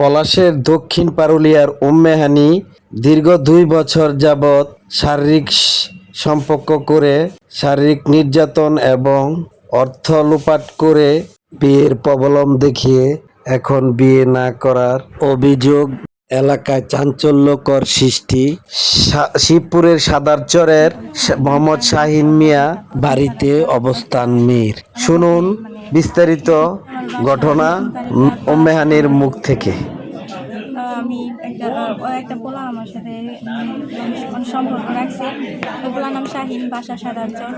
পলাশের দক্ষিণ পারুলিয়ার হানি দীর্ঘ ২ বছর যাবৎ শারীরিক সম্পর্ক করে শারীরিক নির্যাতন এবং অর্থ লোপাট করে বিয়ের প্রলোভন দেখিয়ে এখন বিয়ে না করার অভিযোগ এলাকায় চাঞ্চল্যকর সৃষ্টি। শিবপুরের সাদারচরের মোহাম্মদ শাহিন মিয়া বাড়িতে অবস্থান মীর। শুনুন বিস্তারিত ঘটনা হানির মুখ থেকে। আমি একটা পোলা আমার সাথে সম্পর্ক রাখছে। ওই পোলার নাম শাহিন, বাসা সাদারচর।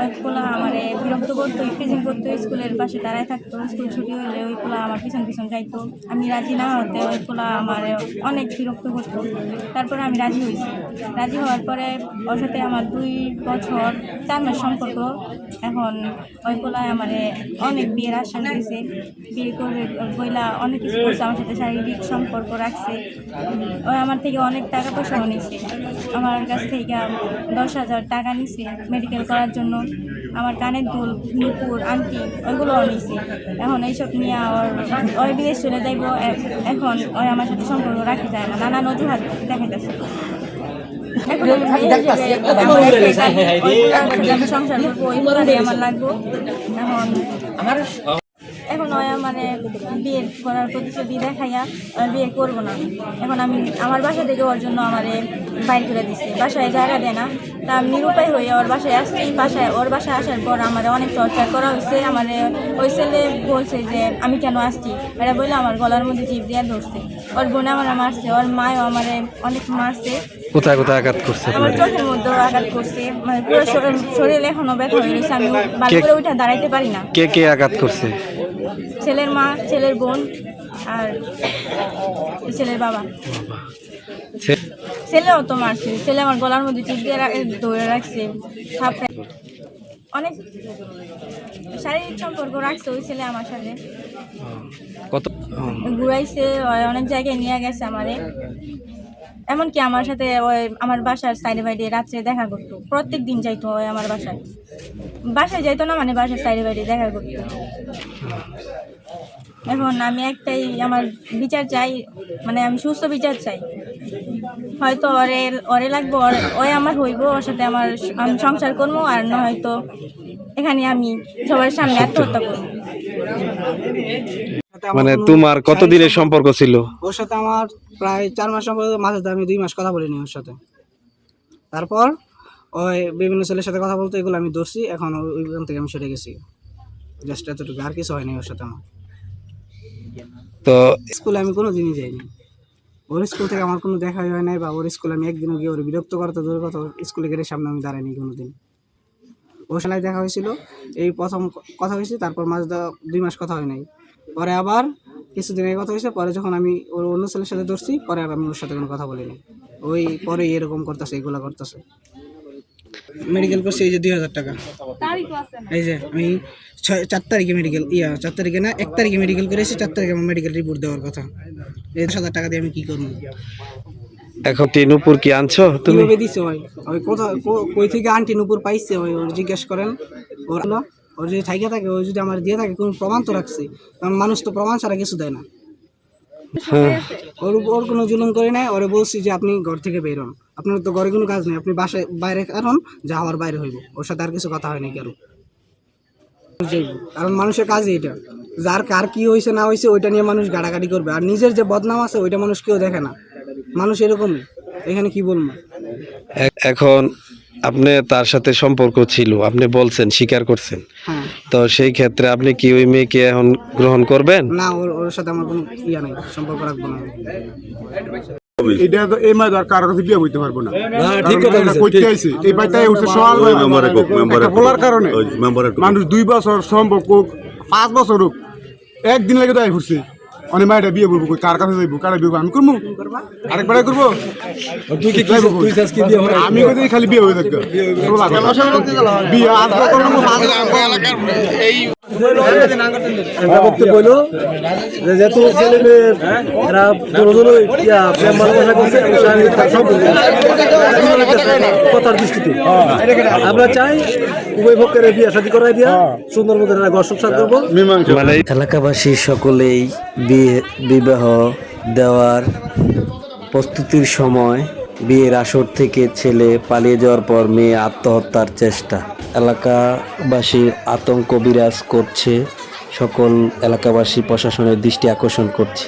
ওই পোলা আমার বিরক্ত করতো, টিচিং করতো, স্কুলের পাশে দাঁড়ায় থাকতো। স্কুল ছুটি হলে ওই পোলা আমার পিছন পিছন যাইতো। আমি রাজি না হতে ওই পোলা আমার অনেক বিরক্ত করতো। তারপরে আমি রাজি হয়েছি। রাজি হওয়ার পরে ওর সাথে আমার 2 বছর 4 মাস সম্পর্ক। এখন ওই পোলায় আমার অনেক বিয়ের আশ্বাস দিয়েছে, বিয়ে করবে বইলা অনেক কিছু করছে, আমার সাথে শারীরিক সম্পর্ক রাখছে। ওই আমার থেকে অনেক টাকা পয়সাও নিছে। আমার কাছ থেকে 10,000 টাকা নিছে মেডিকেল করার জন্য। আমার কানের দুল, নুপুর, আংটি ওইগুলোও নিছে। এখন এইসব নিয়ে ওর বিদেশ চলে যাইব। এখন ওই আমার সাথে সম্পর্ক রাখতে যায় না, নানান অজুহাত দেখাইতেছে। সংসার করবো, ওই আমার লাগবো। এখন ওই মানে বিয়ে করার প্রতিশ্রুতি দেখাইয়া বিয়ে করবো না। এখন আমি আমার বাসা থেকে ওর জন্য আমারে বাইর করে দিচ্ছে, বাসায় জায়গা দেয় না। তা আমি নিরুপায় হয়ে ওর বাসায় আসছি। ওর বাসায় আসার পর আমার অনেক টর্চার করা হয়েছে। আমার ওই ছেলে বলছে যে আমি কেন আসছি, এটা বললে আমার গলার মধ্যে জিভ দিয়ে ধরছে। ওর বোনে আমার মারছে, ওর মায়ও আমার অনেক মারছে। কোথায় কোথায় আঘাত করছে? আমার চোখের মধ্যেও আঘাত করছে। মানে পুরো শরীর এখনো ব্যথা হয়ে গেছে। আমি ভালো করে উঠে দাঁড়াইতে পারি না। কে কে আঘাত করছে? ছেলের মা, ছেলের বোন আর ছেলের বাবা। ছেলেও তো মারছে। ছেলে আমার গলার মধ্যে চিপ দিয়ে ধরে রাখছে। অনেক শারীরিক সম্পর্ক রাখছে ওই ছেলে আমার সাথে। কত ঘুরাইছে, অনেক জায়গায় নিয়ে গেছে আমারে। এমনকি আমার সাথে ওই আমার বাসার সাইডে বাইডে রাত্রে দেখা করতো। প্রত্যেক দিন যাইতো ওই আমার বাসায় যাইতো না, মানে বাসার সাইডে বাইডে দেখা করতো। এখন আমি একটাই আমার বিচার চাই, মানে আমি সুস্থ বিচার চাই। হয়তো ওরে লাগবো, ওই আমার হইব, ওর সাথে আমি সংসার করবো, আর না হয়তো এখানে আমি সবার সামনে আত্মহত্যা করবো। মানে তোমার কতদিনের সম্পর্ক ছিল ওর সাথে? আমার প্রায় 4 মাস সম্পর্ক। মাঝে আমি 2 মাস কথা বলিনি ওর সাথে। তারপর ওই বিভিন্ন ছেলের সাথে কথা বলতে, এগুলো আমি ধরছি। এখন ওইখান থেকে আমি সরে গেছি, জাস্ট এতটুকু, আর কিছু হয়নি ওর সাথে আমার। তো স্কুলে আমি কোনো দিনই যাইনি। ওর স্কুল থেকে আমার কোনো দেখা হয় নাই, বা ওর স্কুলে আমি একদিনও গিয়ে ওর বিরক্ত করতে দূরের কথা, স্কুলে গেটের সামনে আমি দাঁড়াইনি কোনো দিন। ওর সাথে দেখা হয়েছিল, এই প্রথম কথা হয়েছে। তারপর 2 মাস কথা হয় নাই। পরে আবার কিছুদিন আগে কথা হয়েছে। পরে যখন আমি ওর অন্য ছেলের সাথে ধরছি, পরে আর আমি ওর সাথে কোনো কথা বলিনি। ওই পরে এরকম করতেছে, এগুলা করতেছে। মেডিকেল করছি এই যে 2,000 টাকা। এই যে আমি 4 তারিখে 4 তারিখে না, 1 তারিখে মেডিকেল করেছি। 4 তারিখে আমার মেডিকেল রিপোর্ট দেওয়ার কথা। এই 10,000 টাকা দিয়ে আমি কি করবো? এখন নুপুর কি আনছো তুমি? কিভাবে দিছে ওই কই থেকে আন্টি নুপুর পাইছে? ওর জিজ্ঞেস করেন। ওর যদি থাইকে থাকে, ও যদি আমার দিয়ে থাকে, কোনো প্রমাণ তো রাখছে। কারণ মানুষ তো প্রমাণ ছাড়া কিছু দেয় না। ওর কোনো জুলুম করে নেয়। ওরে বলছি যে আপনি ঘর থেকে বেরোন, আপনার তো ঘরে কোনো কাজ নেই, আপনি বাসায় বাইরে কারণ যা হওয়ার বাইরে হইব। ওর সাথে আর কিছু কথা হয়নি কারো। কারণ মানুষের কাজই এটা, যার কার কি হয়েছে না হয়েছে ওইটা নিয়ে মানুষ গাড়াগাড়ি করবে। আর নিজের যে বদনাম আছে ওইটা মানুষ কেউ দেখে না। মানুষ এরকমই। এখানে কি বলবো? এখন আপনি তার সাথে সম্পর্ক ছিল, আপনি বলছেন, স্বীকার করছেন। হ্যাঁ। তো সেই ক্ষেত্রে আপনি কি ওই মেয়েকে এখন গ্রহণ করবেন? না, ওর সাথে আমার কোনো নাই, সম্পর্ক রাখবো না। এটা তো এই মাস আর কারো কাছে বিয়ে হইতে পারবো না। ঠিক কথা কইতে আইছে। এই বাইটাই উঠে সওয়াল একটা বলার কারণে মানুষ 2 বছর সম্পর্ক, 5 বছর হোক, একদিন লাগে তো আই ফুরছে। অনেক মায়েরা বিয়ে করবো, কার কাছে যাইবো, কারা বিয়ে আমি করবো, আরেকবার করবো। আমি কোথায় খালি বিয়ে হয়ে থাকতো বিয়ে একটা বক্তব্য হইলো যে যেহেতু ছেলে মেয়ে এরা দুজনই প্রেম ভালোবাসা করছে এবং শারীরিক সম্পর্ক কথার দৃষ্টিতে আমরা চাই উভয় পক্ষের বিয়ে শাদী করাই দিয়া সুন্দর মতো ঘর সংসার করবো। মানে এলাকাবাসী সকলেই বিবাহ দেওয়ার প্রস্তুতির সময় বিয়ের আসর থেকে ছেলে পালিয়ে যাওয়ার পর মেয়ে আত্মহত্যার চেষ্টা। এলাকাবাসীর আতঙ্ক বিরাজ করছে, সকল এলাকাবাসী প্রশাসনের দৃষ্টি আকর্ষণ করছে।